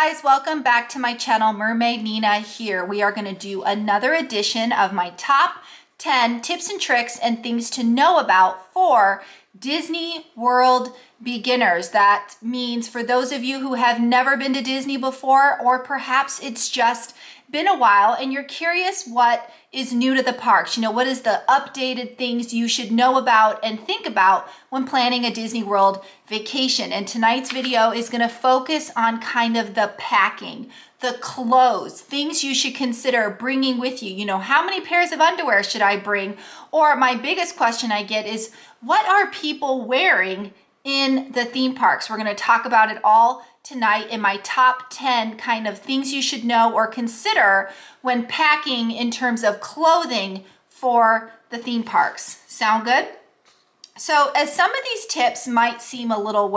guys, welcome back to my channel. Mermaid Nina here. We are going to do another edition of my top 10 tips and tricks and things to know about for Disney World beginners. That means for those of you who have never been to Disney before, or perhaps it's just been a while and you're curious what is new to the parks. What is the updated things you should know about and think about when planning a Disney World vacation. And tonight's video is going to focus on kind of the packing, the clothes, things you should consider bringing with you. How many pairs of underwear should I bring? Or my biggest question I get is, what are people wearing in the theme parks? We're going to talk about it all tonight in my top 10 kind of things you should know or consider when packing in terms of clothing for the theme parks. Sound good? So as some of these tips might seem a little,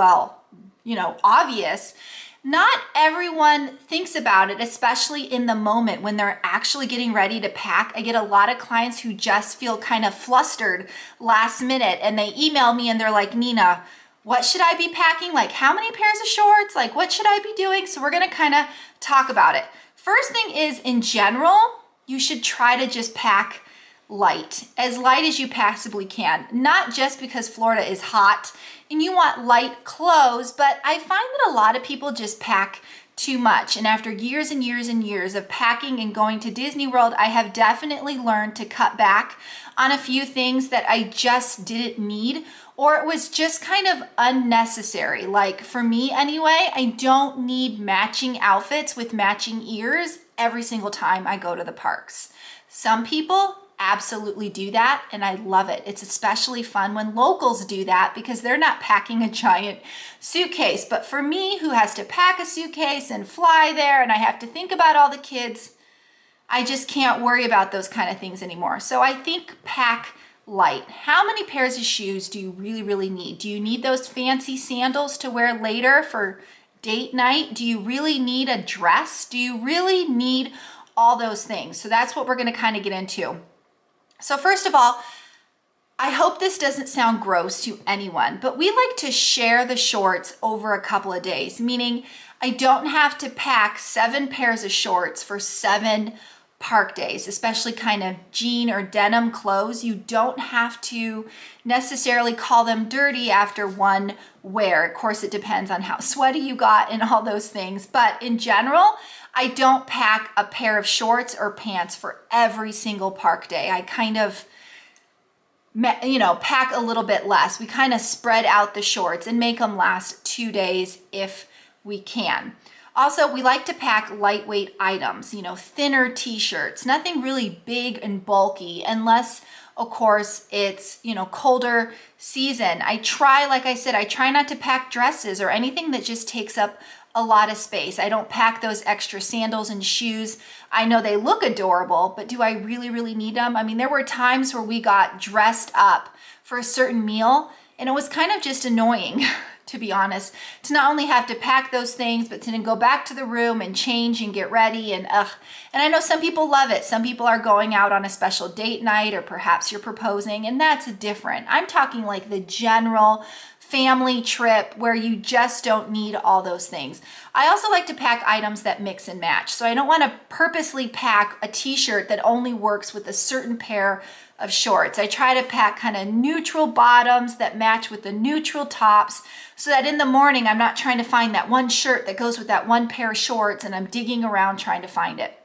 obvious, not everyone thinks about it, especially in the moment when they're actually getting ready to pack. I get a lot of clients who just feel kind of flustered last minute and they email me and they're like, Nina, what should I be packing? Like, how many pairs of shorts? Like, what should I be doing? So we're going to kind of talk about it. First thing is, in general, you should try to just pack light as you possibly can. Not just because Florida is hot and you want light clothes, but I find that a lot of people just pack too much. And after years and years and years of packing and going to Disney World, I have definitely learned to cut back on a few things that I just didn't need, or it was just kind of unnecessary. Like for me anyway, I don't need matching outfits with matching ears every single time I go to the parks. Some people absolutely do that and I love it. It's especially fun when locals do that because they're not packing a giant suitcase. But for me, who has to pack a suitcase and fly there and I have to think about all the kids, I just can't worry about those kind of things anymore. So I think pack light. How many pairs of shoes do you really need? Do you need those fancy sandals to wear later for date night? Do you really need a dress? Do you really need all those things? So that's what we're going to kind of get into. So first of all, I hope this doesn't sound gross to anyone, but we like to share the shorts over a couple of days, meaning I don't have to pack 7 pairs of shorts for 7 park days, especially kind of jean or denim clothes. You don't have to necessarily call them dirty after one wear. Of course, it depends on how sweaty you got and all those things. But in general, I don't pack a pair of shorts or pants for every single park day. I kind of, pack a little bit less. We kind of spread out the shorts and make them last 2 days if we can. Also, we like to pack lightweight items, thinner t-shirts, nothing really big and bulky unless, of course, it's, colder season. Like I said, I try not to pack dresses or anything that just takes up a lot of space. I don't pack those extra sandals and shoes. I know they look adorable, but do I really need them? I mean, there were times where we got dressed up for a certain meal and it was kind of just annoying. To be honest, to not only have to pack those things, but to then go back to the room and change and get ready and I know some people love it. Some people are going out on a special date night or perhaps you're proposing and that's different. I'm talking like the general family trip where you just don't need all those things. I also like to pack items that mix and match. So I don't want to purposely pack a t-shirt that only works with a certain pair of shorts. I try to pack kind of neutral bottoms that match with the neutral tops so that in the morning I'm not trying to find that one shirt that goes with that one pair of shorts and I'm digging around trying to find it.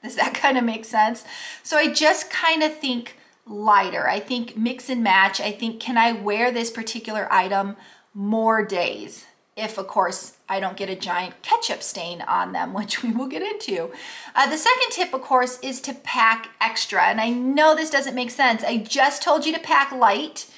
Does that kind of make sense? So I just kind of think lighter. I think mix and match. I think, can I wear this particular item more days? If, of course, I don't get a giant ketchup stain on them, which we will get into. The second tip, of course, is to pack extra. And I know this doesn't make sense. I just told you to pack light.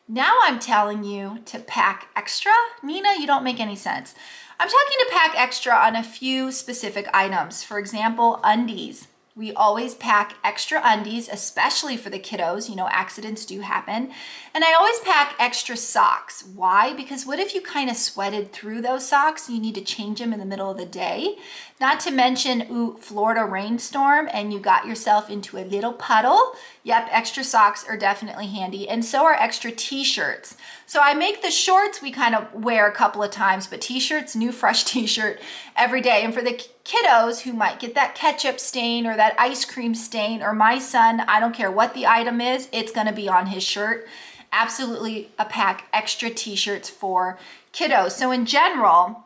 Now I'm telling you to pack extra. Nina, you don't make any sense. I'm talking to pack extra on a few specific items. For example, undies, We always pack extra undies, especially for the kiddos. You know, accidents do happen. And I always pack extra socks. Why? Because what if you kind of sweated through those socks and you need to change them in the middle of the day? Not to mention, ooh, Florida rainstorm and you got yourself into a little puddle. Yep, extra socks are definitely handy. And so are extra t-shirts. So I make the shorts we kind of wear a couple of times, but t-shirts, new fresh t-shirt every day. And for the kiddos who might get that ketchup stain or that ice cream stain, or my son, I don't care what the item is, it's gonna be on his shirt. Absolutely a pack extra t-shirts for kiddos. So in general,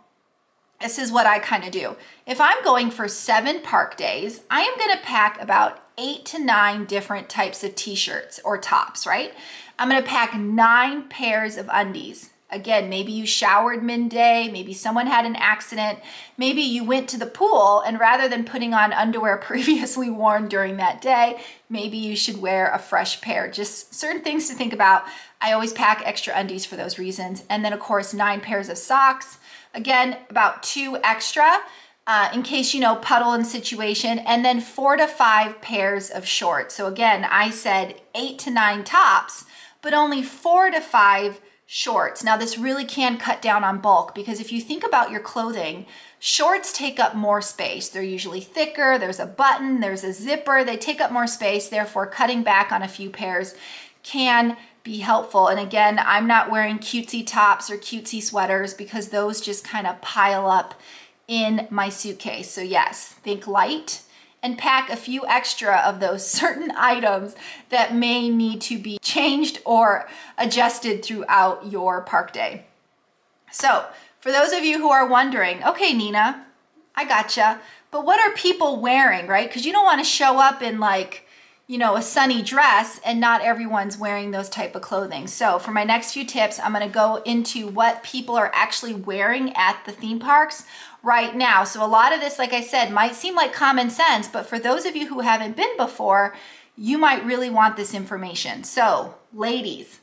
this is what I kind of do. If I'm going for 7 park days, I am gonna pack about 8 to 9 different types of t-shirts or tops, right? I'm gonna pack 9 pairs of undies. Again, maybe you showered midday, maybe someone had an accident, maybe you went to the pool and rather than putting on underwear previously worn during that day, maybe you should wear a fresh pair. Just certain things to think about. I always pack extra undies for those reasons. And then of course, 9 pairs of socks. Again, about 2 extra in case, you know, puddle in situation, and then 4 to 5 pairs of shorts. So again, I said 8 to 9 tops, but only 4 to 5 shorts. Now this really can cut down on bulk because if you think about your clothing, shorts take up more space. They're usually thicker, there's a button, there's a zipper, they take up more space, therefore cutting back on a few pairs can be helpful. And again, I'm not wearing cutesy tops or cutesy sweaters because those just kind of pile up in my suitcase. So yes, think light and pack a few extra of those certain items that may need to be changed or adjusted throughout your park day. So for those of you who are wondering, okay, Nina, I gotcha, but what are people wearing, right? Because you don't want to show up in like, you know, a sunny dress and not everyone's wearing those type of clothing. So for my next few tips, I'm going to go into what people are actually wearing at the theme parks right now. So a lot of this, like I said, might seem like common sense, but for those of you who haven't been before, you might really want this information. So ladies,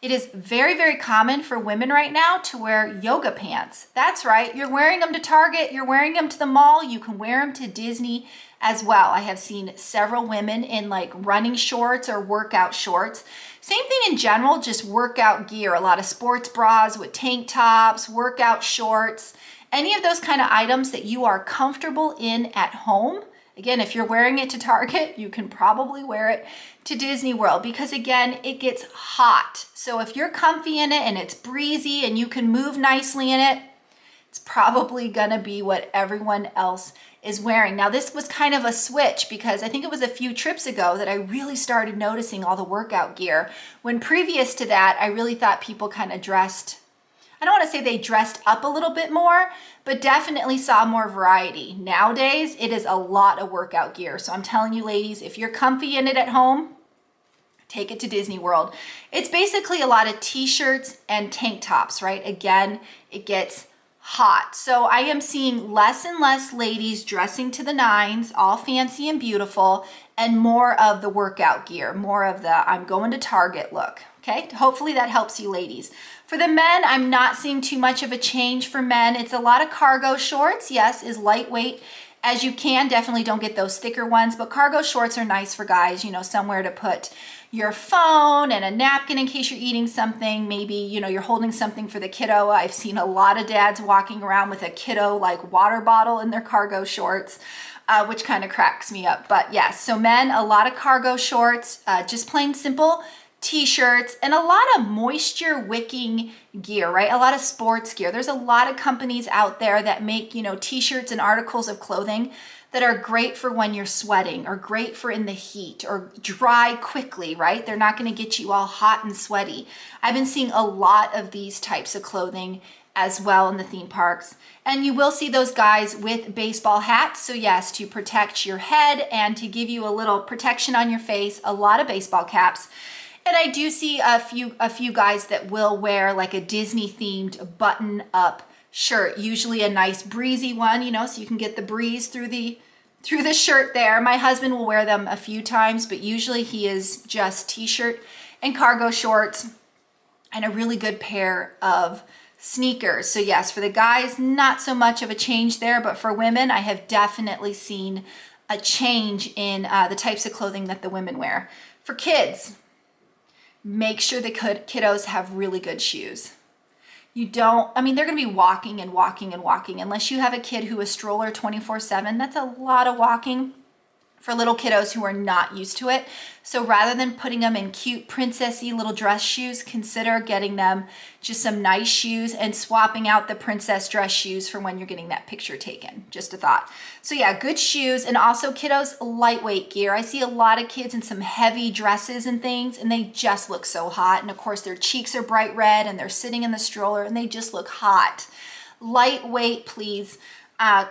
it is very, very common for women right now to wear yoga pants. That's right. You're wearing them to Target. You're wearing them to the mall. You can wear them to Disney as well. I have seen several women in like running shorts or workout shorts. Same thing in general, just workout gear. A lot of sports bras with tank tops, workout shorts, any of those kind of items that you are comfortable in at home. Again, if you're wearing it to Target, you can probably wear it to Disney World because again, it gets hot. So if you're comfy in it and it's breezy and you can move nicely in it, it's probably gonna be what everyone else is wearing. Now this was kind of a switch because I think it was a few trips ago that I really started noticing all the workout gear. When previous to that, I really thought people kind of dressed, I don't want to say they dressed up a little bit more, but definitely saw more variety. Nowadays, it is a lot of workout gear. So I'm telling you ladies, if you're comfy in it at home, take it to Disney World. It's basically a lot of t-shirts and tank tops, right? Again, it gets hot. So I am seeing less and less ladies dressing to the nines, all fancy and beautiful, and more of the workout gear, more of the I'm going to Target look. Okay, hopefully that helps you ladies. For the men, I'm not seeing too much of a change for men. It's a lot of cargo shorts. Yes, is lightweight as you can. Definitely don't get those thicker ones, but cargo shorts are nice for guys, you know, somewhere to put your phone and a napkin in case you're eating something. Maybe, you know, you're holding something for the kiddo. I've seen a lot of dads walking around with a kiddo like water bottle in their cargo shorts, which kind of cracks me up. But yes, so men, a lot of cargo shorts, just plain simple t-shirts, and a lot of moisture wicking gear, right? A lot of sports gear. There's a lot of companies out there that make, you know, t-shirts and articles of clothing that are great for when you're sweating or great for in the heat or dry quickly, right? They're not going to get you all hot and sweaty. I've been seeing a lot of these types of clothing as well in the theme parks. And you will see those guys with baseball hats. So yes, to protect your head and to give you a little protection on your face, a lot of baseball caps. And I do see a few guys that will wear like a Disney themed button up shirt, usually a nice breezy one, you know, so you can get the breeze through the shirt there. My husband will wear them a few times, but usually he is just t-shirt and cargo shorts and a really good pair of sneakers. So yes, for the guys, not so much of a change there, but for women, I have definitely seen a change in the types of clothing that the women wear. For kids, make sure the kiddos have really good shoes. You don't, I mean, they're going to be walking and walking and walking. Unless you have a kid who is stroller 24/7, that's a lot of walking for little kiddos who are not used to it. So rather than putting them in cute princessy little dress shoes, consider getting them just some nice shoes and swapping out the princess dress shoes for when you're getting that picture taken. Just a thought. So yeah, good shoes, and also kiddos, lightweight gear. I see a lot of kids in some heavy dresses and things, and they just look so hot. And of course their cheeks are bright red and they're sitting in the stroller and they just look hot. Lightweight, please.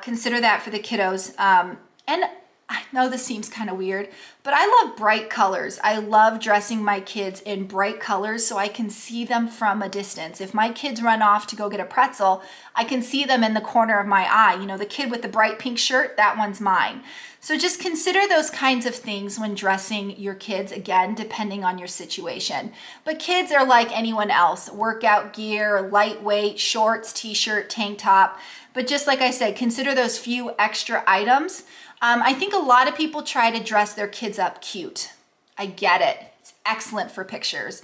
Consider that for the kiddos. And I know this seems kind of weird, but I love bright colors. I love dressing my kids in bright colors so I can see them from a distance. If my kids run off to go get a pretzel, I can see them in the corner of my eye. You know, the kid with the bright pink shirt, that one's mine. So just consider those kinds of things when dressing your kids, again, depending on your situation. But kids are like anyone else, workout gear, lightweight, shorts, t-shirt, tank top. But just like I said, consider those few extra items. I think a lot of people try to dress their kids up cute. I get it. It's excellent for pictures.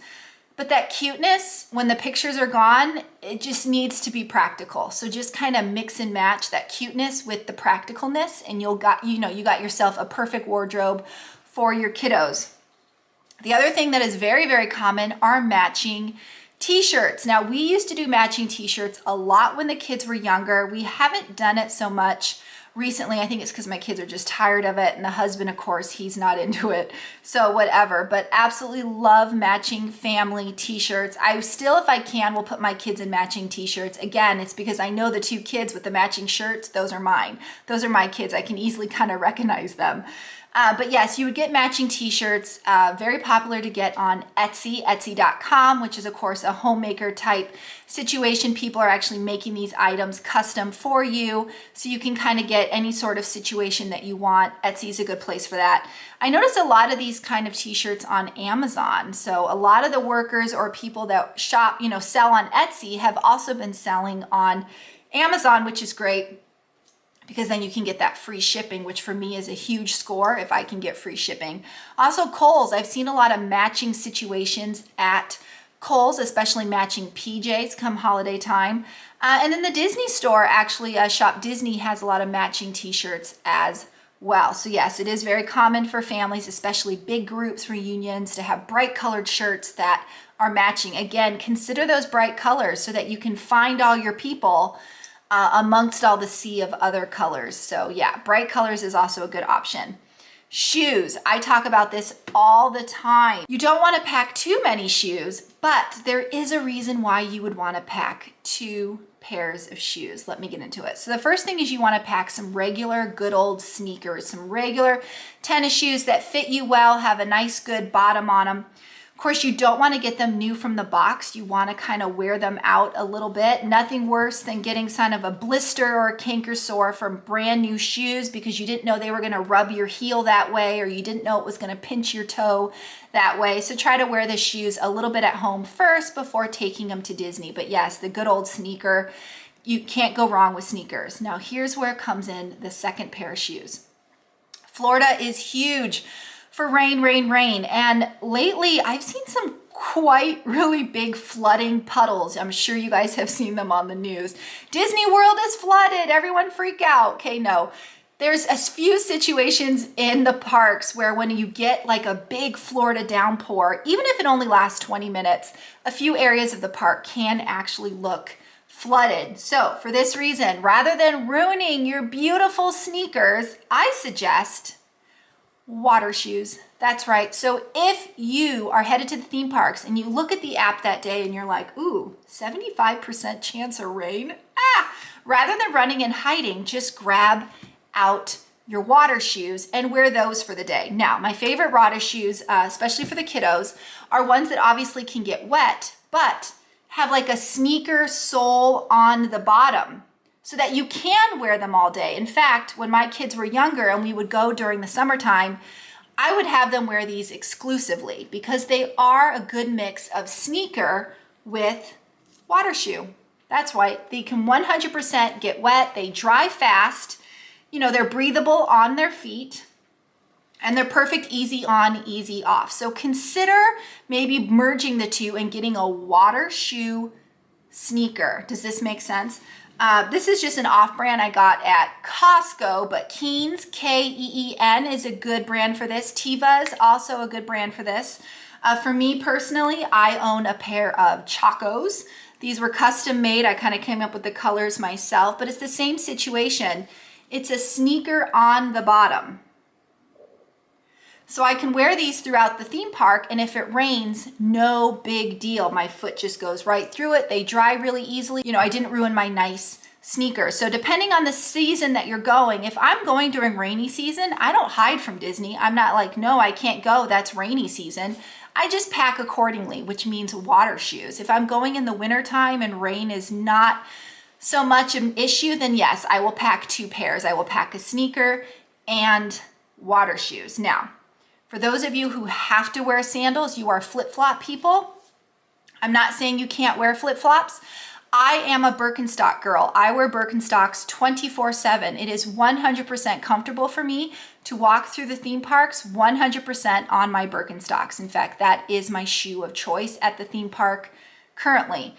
But that cuteness, when the pictures are gone, it just needs to be practical. So just kind of mix and match that cuteness with the practicalness, and you got yourself a perfect wardrobe for your kiddos. The other thing that is very, very common are matching t-shirts. Now, we used to do matching t-shirts a lot when the kids were younger. We haven't done it so much recently. I think it's because my kids are just tired of it, and the husband, of course, he's not into it, so whatever. But absolutely love matching family t-shirts. I still, if I can, will put my kids in matching t-shirts. Again, it's because I know the two kids with the matching shirts, those are mine. Those are my kids. I can easily kind of recognize them. But yes, you would get matching t-shirts, very popular to get on Etsy, etsy.com, which is of course a homemaker type situation. People are actually making these items custom for you, so you can kind of get any sort of situation that you want. Etsy is a good place for that. I notice a lot of these kind of t-shirts on Amazon. So a lot of the workers or people that shop, sell on Etsy have also been selling on Amazon, which is great, because then you can get that free shipping, which for me is a huge score if I can get free shipping. Also Kohl's, I've seen a lot of matching situations at Kohl's, especially matching PJs come holiday time. And then the Disney store, actually, Shop Disney has a lot of matching t-shirts as well. So yes, it is very common for families, especially big groups, reunions, to have bright colored shirts that are matching. Again, consider those bright colors so that you can find all your people amongst all the sea of other colors. So yeah, bright colors is also a good option. Shoes, I talk about this all the time. You don't want to pack too many shoes, but there is a reason why you would want to pack 2 pairs of shoes. Let me get into it. So the first thing is you want to pack some regular good old sneakers, some regular tennis shoes that fit you well, have a nice good bottom on them. Of course, you don't want to get them new from the box. You want to kind of wear them out a little bit. Nothing worse than getting kind of a blister or a canker sore from brand new shoes because you didn't know they were going to rub your heel that way, or you didn't know it was going to pinch your toe that way. So try to wear the shoes a little bit at home first before taking them to Disney. But yes, the good old sneaker, you can't go wrong with sneakers. Now here's where it comes in, the second pair of shoes. Florida is huge for rain, rain, rain. And lately I've seen some quite really big flooding puddles. I'm sure you guys have seen them on the news. Disney World is flooded, everyone freak out. Okay, no. There's a few situations in the parks where when you get like a big Florida downpour, even if it only lasts 20 minutes, a few areas of the park can actually look flooded. So for this reason, rather than ruining your beautiful sneakers, I suggest water shoes. That's right. So if you are headed to the theme parks and you look at the app that day and you're like, ooh, 75% chance of rain. Rather than running and hiding, just grab out your water shoes and wear those for the day. Now, my favorite water shoes, especially for the kiddos, are ones that obviously can get wet, but have like a sneaker sole on the bottom, so that you can wear them all day. In fact, when my kids were younger and we would go during the summertime, I would have them wear these exclusively because they are a good mix of sneaker with water shoe. That's right, they can 100% get wet, they dry fast, you know, they're breathable on their feet, and they're perfect easy on, easy off. So consider maybe merging the two and getting a water shoe sneaker. Does this make sense? This is just an off-brand I got at Costco, but Keen's, Keen, is a good brand for this. Teva is also a good brand for this. For me personally, I own a pair of Chacos. These were custom made. I kind of came up with the colors myself, but it's the same situation. It's a sneaker on the bottom. So I can wear these throughout the theme park, and if it rains, no big deal. My foot just goes right through it. They dry really easily. You know, I didn't ruin my nice sneakers. So depending on the season that you're going, if I'm going during rainy season, I don't hide from Disney. I'm not like, no, I can't go, that's rainy season. I just pack accordingly, which means water shoes. If I'm going in the wintertime and rain is not so much an issue, then yes, I will pack 2 pairs. I will pack a sneaker and water shoes. Now, for those of you who have to wear sandals, you are flip-flop people. I'm not saying you can't wear flip-flops. I am a Birkenstock girl. I wear Birkenstocks 24/7. It is 100% comfortable for me to walk through the theme parks 100% on my Birkenstocks. In fact, that is my shoe of choice at the theme park currently.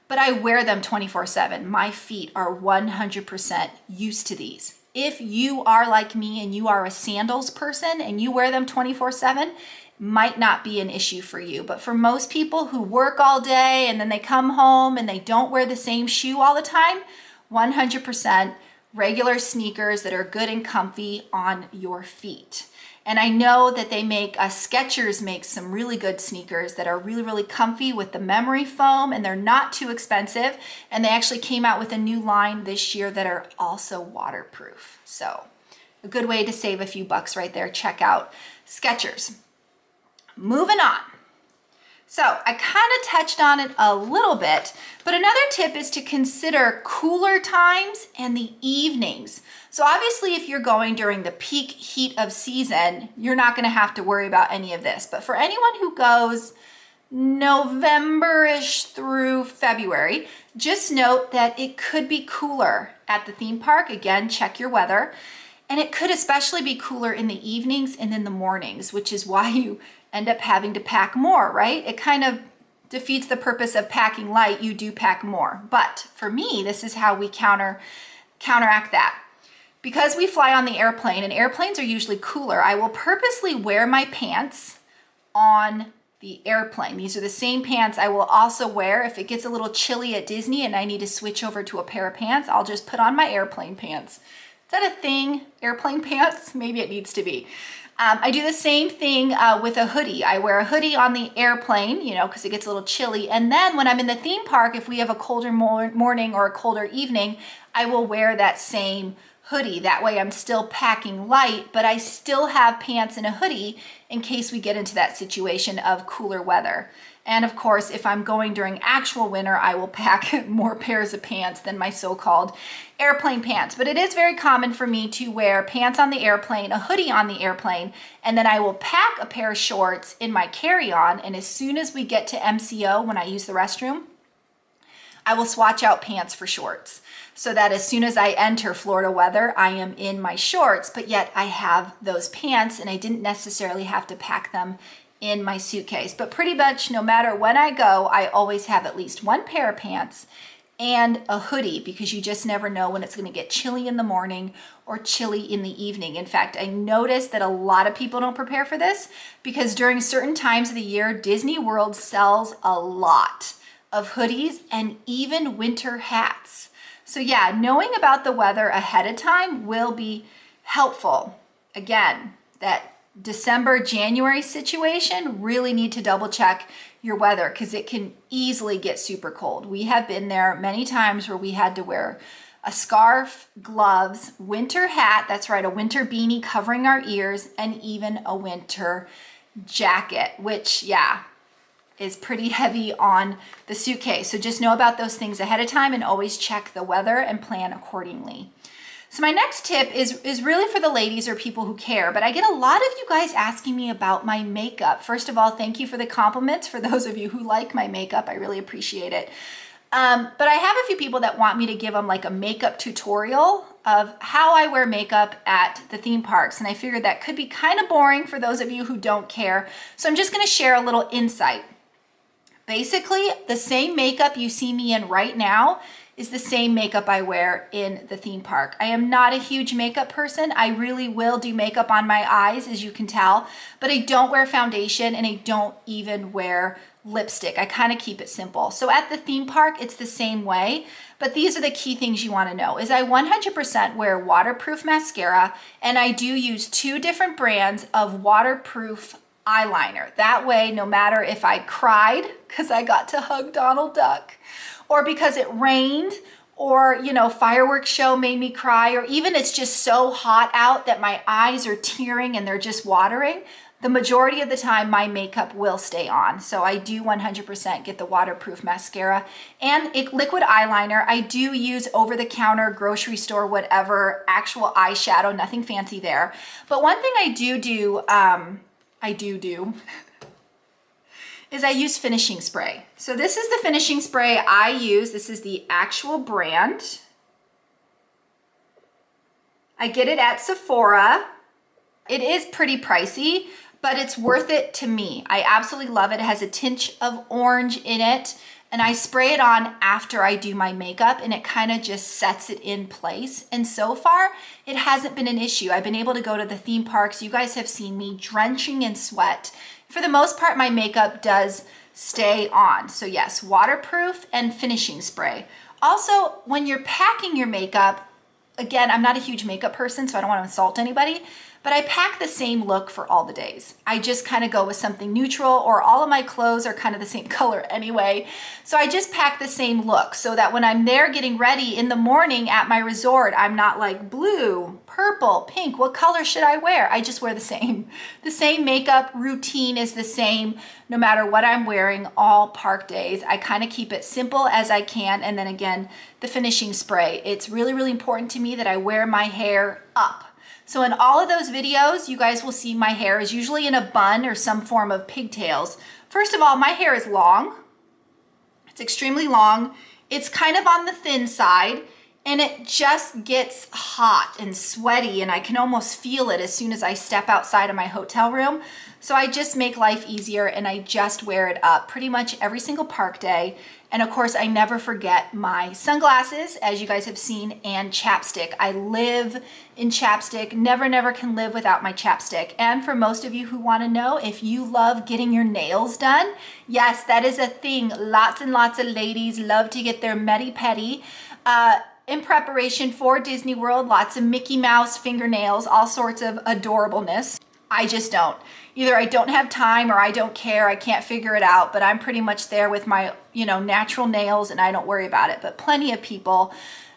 But I wear them 24/7. My feet are 100% used to these. If you are like me and you are a sandals person and you wear them 24/7, might not be an issue for you. But for most people who work all day and then they come home and they don't wear the same shoe all the time, 100% regular sneakers that are good and comfy on your feet. And I know that they make, Skechers makes some really good sneakers that are really, really comfy with the memory foam, and they're not too expensive. And they actually came out with a new line this year that are also waterproof. So a good way to save a few bucks right there. Check out Skechers. Moving on. So I kind of touched on it a little bit, but another tip is to consider cooler times and the evenings. So obviously if you're going during the peak heat of season, you're not going to have to worry about any of this. But for anyone who goes November-ish through February, just note that it could be cooler at the theme park. Again, check your weather. And it could especially be cooler in the evenings and in the mornings, which is why you end up having to pack more, right? It kind of defeats the purpose of packing light. You do pack more. But for me, this is how we counteract that. Because we fly on the airplane, and airplanes are usually cooler, I will purposely wear my pants on the airplane. These are the same pants I will also wear if it gets a little chilly at Disney and I need to switch over to a pair of pants. I'll just put on my airplane pants. Is that a thing? Airplane pants? Maybe it needs to be. I do the same thing with a hoodie. I wear a hoodie on the airplane, you know, because it gets a little chilly. And then when I'm in the theme park, if we have a colder morning or a colder evening, I will wear that same hoodie. That way I'm still packing light, but I still have pants and a hoodie in case we get into that situation of cooler weather. And of course, if I'm going during actual winter, I will pack more pairs of pants than my so-called airplane pants. But it is very common for me to wear pants on the airplane, a hoodie on the airplane, and then I will pack a pair of shorts in my carry-on. And as soon as we get to MCO, when I use the restroom, I will swatch out pants for shorts, so that as soon as I enter Florida weather, I am in my shorts, but yet I have those pants and I didn't necessarily have to pack them in my suitcase. But pretty much no matter when I go, I always have at least one pair of pants and a hoodie, because you just never know when it's going to get chilly in the morning or chilly in the evening. In fact, I noticed that a lot of people don't prepare for this, because during certain times of the year, Disney World sells a lot of hoodies and even winter hats. So yeah, knowing about the weather ahead of time will be helpful. Again, that December, January situation, really need to double check your weather, because it can easily get super cold. We have been there many times where we had to wear a scarf, gloves, winter hat, that's right, a winter beanie covering our ears, and even a winter jacket, which, yeah, is pretty heavy on the suitcase. So just know about those things ahead of time and always check the weather and plan accordingly. So my next tip is really for the ladies or people who care, but I get a lot of you guys asking me about my makeup. First of all, thank you for the compliments. For those of you who like my makeup, I really appreciate it. But I have a few people that want me to give them like a makeup tutorial of how I wear makeup at the theme parks. And I figured that could be kind of boring for those of you who don't care. So I'm just gonna share a little insight. Basically, the same makeup you see me in right now is the same makeup I wear in the theme park. I am not a huge makeup person. I really will do makeup on my eyes, as you can tell, but I don't wear foundation and I don't even wear lipstick. I kind of keep it simple. So at the theme park, it's the same way, but these are the key things you want to know is I 100% wear waterproof mascara, and I do use 2 different brands of waterproof eyeliner. That way, no matter if I cried because I got to hug Donald Duck, or because it rained, or fireworks show made me cry, or even it's just so hot out that my eyes are tearing and they're just watering, the majority of the time my makeup will stay on. So I do 100% get the waterproof mascara and liquid eyeliner. I do use over-the-counter, grocery store, whatever, actual eyeshadow, nothing fancy there. But one thing I do is I use finishing spray. So this is the finishing spray I use. This is the actual brand. I get it at Sephora. It is pretty pricey, but it's worth it to me. I absolutely love it. It has a tinge of orange in it, and I spray it on after I do my makeup, and it kind of just sets it in place. And so far, it hasn't been an issue. I've been able to go to the theme parks. You guys have seen me drenching in sweat. For the most part, my makeup does stay on. So yes, waterproof and finishing spray. Also, when you're packing your makeup, again, I'm not a huge makeup person, so I don't want to insult anybody, but I pack the same look for all the days. I just kind of go with something neutral, or all of my clothes are kind of the same color anyway. So I just pack the same look so that when I'm there getting ready in the morning at my resort, I'm not like blue, purple, pink, what color should I wear? I just wear the same. The same makeup routine is the same no matter what I'm wearing all park days. I kind of keep it simple as I can. And then again, the finishing spray. It's really, really important to me that I wear my hair up. So in all of those videos, you guys will see my hair is usually in a bun or some form of pigtails. First of all, my hair is long. It's extremely long. It's kind of on the thin side, and it just gets hot and sweaty, and I can almost feel it as soon as I step outside of my hotel room. So I just make life easier, and I just wear it up pretty much every single park day. And of course, I never forget my sunglasses, as you guys have seen, and chapstick. I live in chapstick, never can live without my chapstick. And for most of you who want to know, if you love getting your nails done, yes, that is a thing. Lots and lots of ladies love to get their medi-pedi. In preparation for Disney World, lots of Mickey Mouse fingernails, all sorts of adorableness. I just don't. Either I don't have time or I don't care. I can't figure it out, but I'm pretty much there with my, natural nails, and I don't worry about it. But plenty of people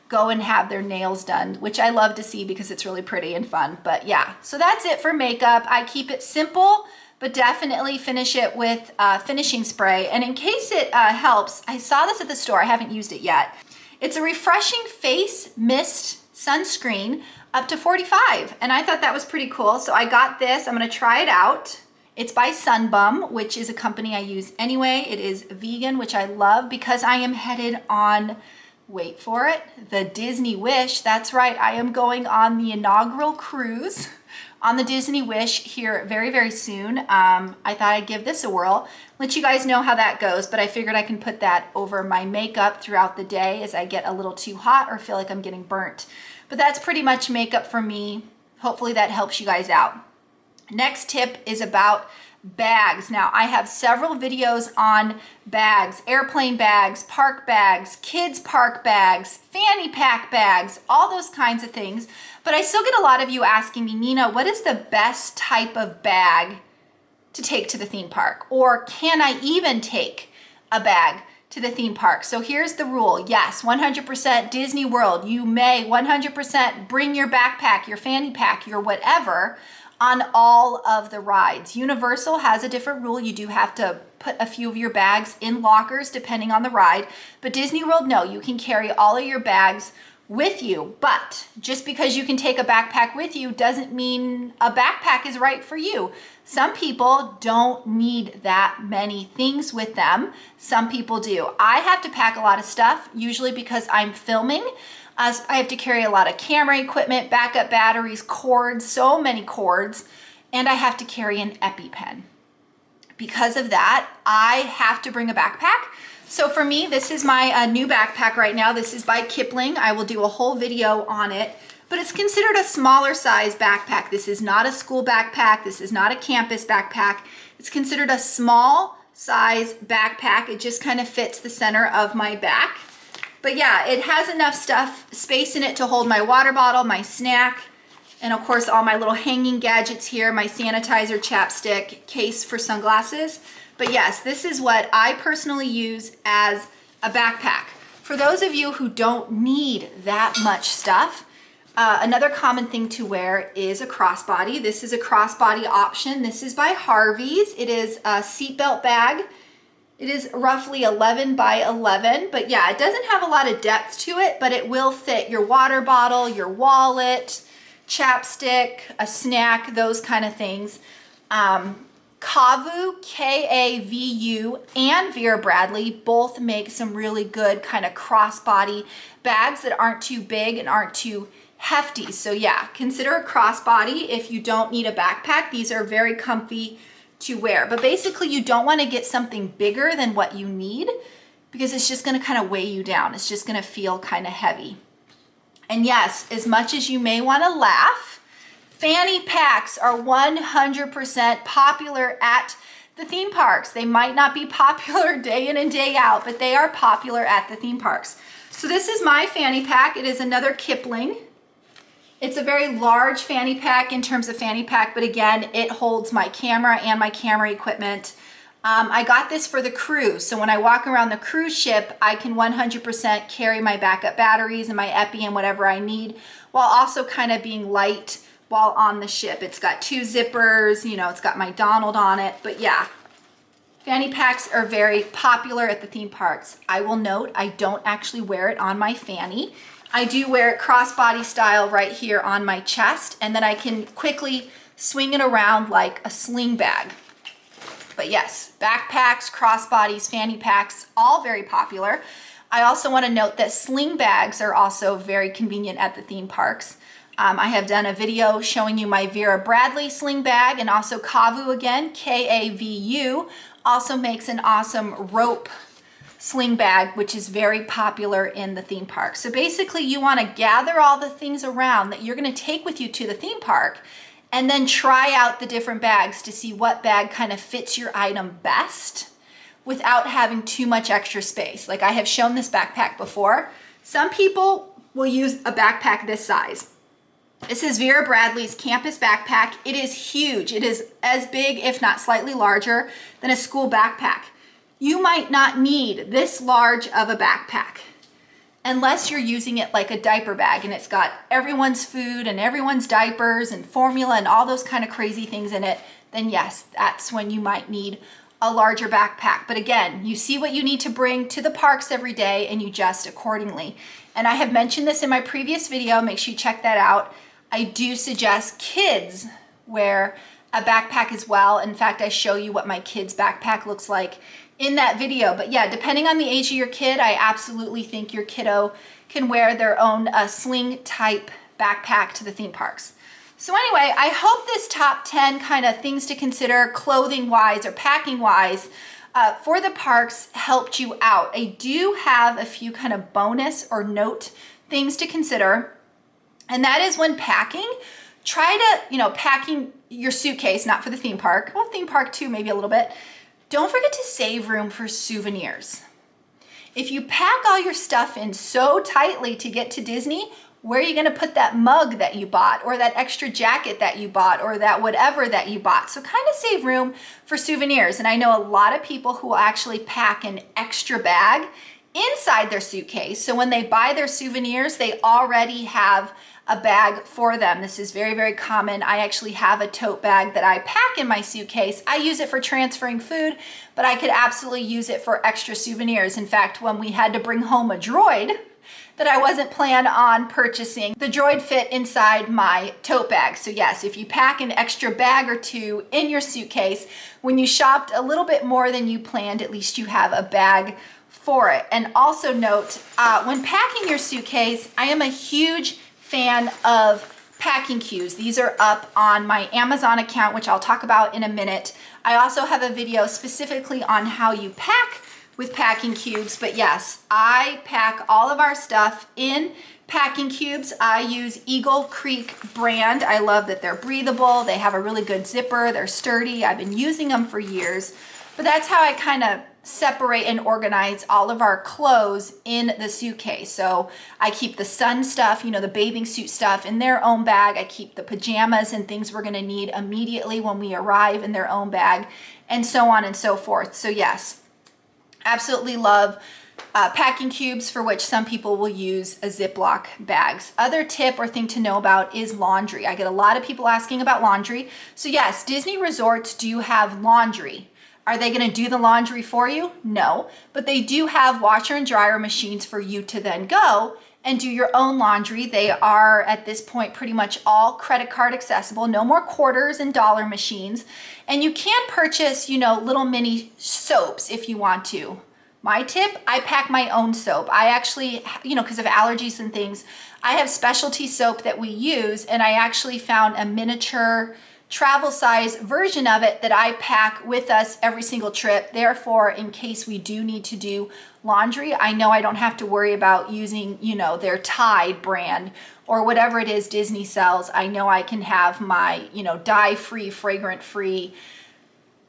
go and have their nails done, which I love to see because it's really pretty and fun. But yeah, so that's it for makeup. I keep it simple, but definitely finish it with finishing spray. And in case it helps, I saw this at the store. I haven't used it yet. It's a refreshing face mist sunscreen up to 45, and I thought that was pretty cool. So I got this. I'm going to try it out. It's by Sunbum, which is a company I use anyway. It is vegan, which I love because I am headed on, wait for it, the Disney Wish. That's right. I am going on the inaugural cruise on the Disney Wish here very, very soon. I thought I'd give this a whirl, let you guys know how that goes, but I figured I can put that over my makeup throughout the day as I get a little too hot or feel like I'm getting burnt. But that's pretty much makeup for me. Hopefully that helps you guys out. Next tip is about bags. Now, I have several videos on bags, airplane bags, park bags, kids park bags, fanny pack bags, all those kinds of things. But I still get a lot of you asking me, Nina, what is the best type of bag to take to the theme park? Or can I even take a bag to the theme park? So here's the rule. Yes, 100% Disney World. You may 100% bring your backpack, your fanny pack, your whatever on all of the rides. Universal has a different rule. You do have to put a few of your bags in lockers depending on the ride. But Disney World, no, you can carry all of your bags with you. But just because you can take a backpack with you doesn't mean a backpack is right for you. Some people don't need that many things with them. Some people do. I have to pack a lot of stuff, usually because I'm filming. I have to carry a lot of camera equipment, backup batteries, cords, so many cords, and I have to carry an EpiPen. Because of that, I have to bring a backpack. So for me, this is my new backpack right now. This is by Kipling. I will do a whole video on it, but it's considered a smaller size backpack. This is not a school backpack. This is not a campus backpack. It's considered a small size backpack. It just kind of fits the center of my back. But yeah, it has enough space in it to hold my water bottle, my snack, and of course all my little hanging gadgets here, my sanitizer, chapstick, case for sunglasses. But yes, this is what I personally use as a backpack. For those of you who don't need that much stuff, another common thing to wear is a crossbody. This is a crossbody option. This is by Harvey's. It is a seatbelt bag. It is roughly 11 by 11, but yeah, it doesn't have a lot of depth to it, but it will fit your water bottle, your wallet, chapstick, a snack, those kind of things. Kavu, K-A-V-U, and Vera Bradley both make some really good kind of crossbody bags that aren't too big and aren't too hefty. So yeah, consider a crossbody if you don't need a backpack. These are very comfy to wear, but basically you don't want to get something bigger than what you need because it's just going to kind of weigh you down. It's just going to feel kind of heavy. And yes, as much as you may want to laugh, fanny packs are 100% popular at the theme parks. They might not be popular day in and day out, but they are popular at the theme parks. So this is my fanny pack. It is another Kipling. It's a very large fanny pack in terms of fanny pack, but again, it holds my camera and my camera equipment. I got this for the cruise, so when I walk around the cruise ship, I can 100% carry my backup batteries and my Epi and whatever I need, while also kind of being light while on the ship. It's got 2 zippers, you know, it's got my Donald on it, but yeah. Fanny packs are very popular at the theme parks. I will note, I don't actually wear it on my fanny. I do wear it crossbody style right here on my chest, and then I can quickly swing it around like a sling bag. But yes, backpacks, crossbodies, fanny packs, all very popular. I also want to note that sling bags are also very convenient at the theme parks. I have done a video showing you my Vera Bradley sling bag, and also Kavu again, K-A-V-U, also makes an awesome rope sling bag, which is very popular in the theme park. So basically you want to gather all the things around that you're going to take with you to the theme park and then try out the different bags to see what bag kind of fits your item best without having too much extra space. Like I have shown this backpack before. Some people will use a backpack this size. This is Vera Bradley's campus backpack. It is huge. It is as big, if not slightly larger, than a school backpack. You might not need this large of a backpack unless you're using it like a diaper bag and it's got everyone's food and everyone's diapers and formula and all those kind of crazy things in it. Then yes, that's when you might need a larger backpack. But again, you see what you need to bring to the parks every day and you adjust accordingly. And I have mentioned this in my previous video. Make sure you check that out. I do suggest kids wear a backpack as well. In fact, I show you what my kid's backpack looks like in that video. But yeah, depending on the age of your kid, I absolutely think your kiddo can wear their own sling type backpack to the theme parks. So anyway, I hope this top 10 kind of things to consider clothing wise or packing wise for the parks helped you out. I do have a few kind of bonus or note things to consider. And that is when packing, try to, packing your suitcase, not for the theme park, well, theme park too, maybe a little bit. Don't forget to save room for souvenirs. If you pack all your stuff in so tightly to get to Disney, where are you gonna put that mug that you bought or that extra jacket that you bought or that whatever that you bought? So kind of save room for souvenirs. And I know a lot of people who will actually pack an extra bag inside their suitcase. So when they buy their souvenirs, they already have a bag for them. This is very, very common. I actually have a tote bag that I pack in my suitcase. I use it for transferring food, but I could absolutely use it for extra souvenirs. In fact, when we had to bring home a droid, that I wasn't planned on purchasing. The Droid fit inside my tote bag. So yes, if you pack an extra bag or two in your suitcase, when you shopped a little bit more than you planned, at least you have a bag for it. And also note, when packing your suitcase, I am a huge fan of packing cues. These are up on my Amazon account, which I'll talk about in a minute. I also have a video specifically on how you pack with packing cubes, but yes, I pack all of our stuff in packing cubes. I use Eagle Creek brand. I love that they're breathable. They have a really good zipper. They're sturdy. I've been using them for years, but that's how I kind of separate and organize all of our clothes in the suitcase. So I keep the sun stuff, you know, the bathing suit stuff in their own bag. I keep the pajamas and things we're gonna need immediately when we arrive in their own bag, and so on and so forth. So yes, absolutely love packing cubes, for which some people will use a Ziploc bags. Other tip or thing to know about is laundry. I get a lot of people asking about laundry. So yes, Disney resorts do have laundry. Are they going to do the laundry for you? No, but they do have washer and dryer machines for you to then go and do your own laundry. They are at this point pretty much all credit card accessible, no more quarters and dollar machines. And you can purchase, you know, little mini soaps if you want to. My tip, I pack my own soap. I actually, you know, because of allergies and things, I have specialty soap that we use, and I actually found a miniature travel size version of it that I pack with us every single trip. Therefore, in case we do need to do laundry, I know I don't have to worry about using, you know, their Tide brand or whatever it is Disney sells. I know I can have my, you know, dye-free, fragrant-free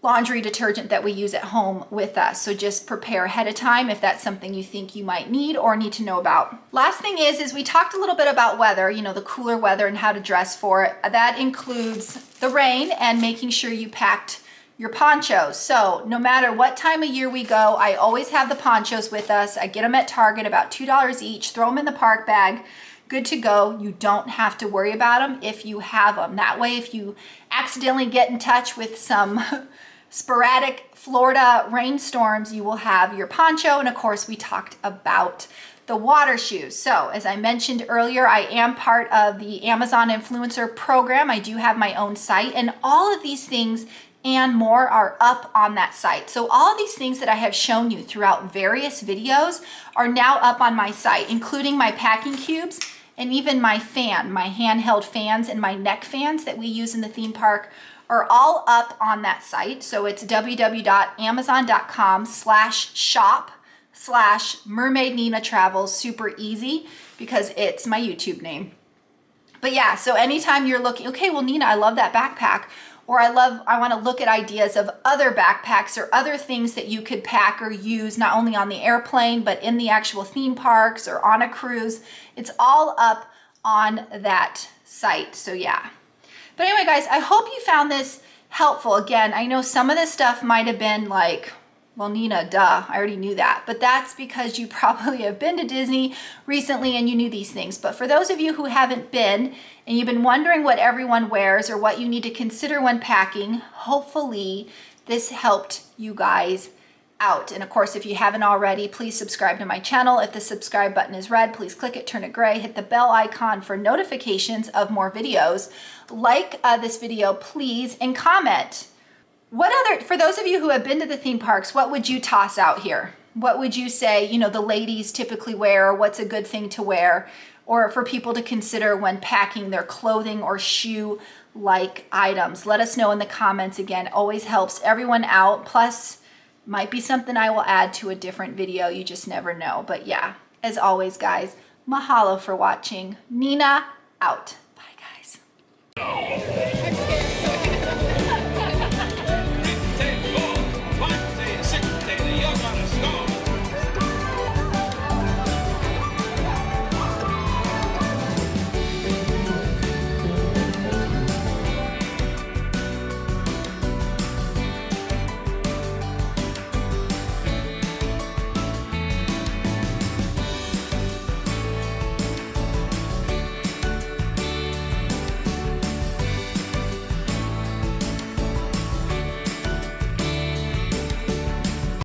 laundry detergent that we use at home with us. So just prepare ahead of time if that's something you think you might need or need to know about. Last thing is we talked a little bit about weather, you know, the cooler weather and how to dress for it. That includes the rain and making sure you packed your ponchos. So no matter what time of year we go, I always have the ponchos with us. I get them at Target, about $2 each, throw them in the park bag. Good to go. You don't have to worry about them if you have them. That way, if you accidentally get in touch with some sporadic Florida rainstorms, you will have your poncho. And of course, we talked about the water shoes. So as I mentioned earlier, I am part of the Amazon Influencer Program. I do have my own site, and all of these things and more are up on that site. So all of these things that I have shown you throughout various videos are now up on my site, including my packing cubes and even my fan, my handheld fans and my neck fans that we use in the theme park are all up on that site. So it's www.amazon.com/shop/Mermaid Nina Travels. Super easy because it's my YouTube name. But yeah, so anytime you're looking, okay, well, Nina, I love that backpack, or I want to look at ideas of other backpacks or other things that you could pack or use not only on the airplane, but in the actual theme parks or on a cruise. It's all up on that site. So yeah. But anyway, guys, I hope you found this helpful. Again, I know some of this stuff might have been like, well, Nina, duh, I already knew that. But that's because you probably have been to Disney recently and you knew these things. But for those of you who haven't been and you've been wondering what everyone wears or what you need to consider when packing, hopefully this helped you guys out. And of course, if you haven't already, please subscribe to my channel. If the subscribe button is red, please click it, turn it gray, hit the bell icon for notifications of more videos. Like this video, please, and comment. For those of you who have been to the theme parks, what would you toss out here? What would you say, you know, the ladies typically wear, or what's a good thing to wear, or for people to consider when packing their clothing or shoe-like items? Let us know in the comments. Again, always helps everyone out. Plus, might be something I will add to a different video. You just never know. But yeah, as always, guys, mahalo for watching. Nina, out.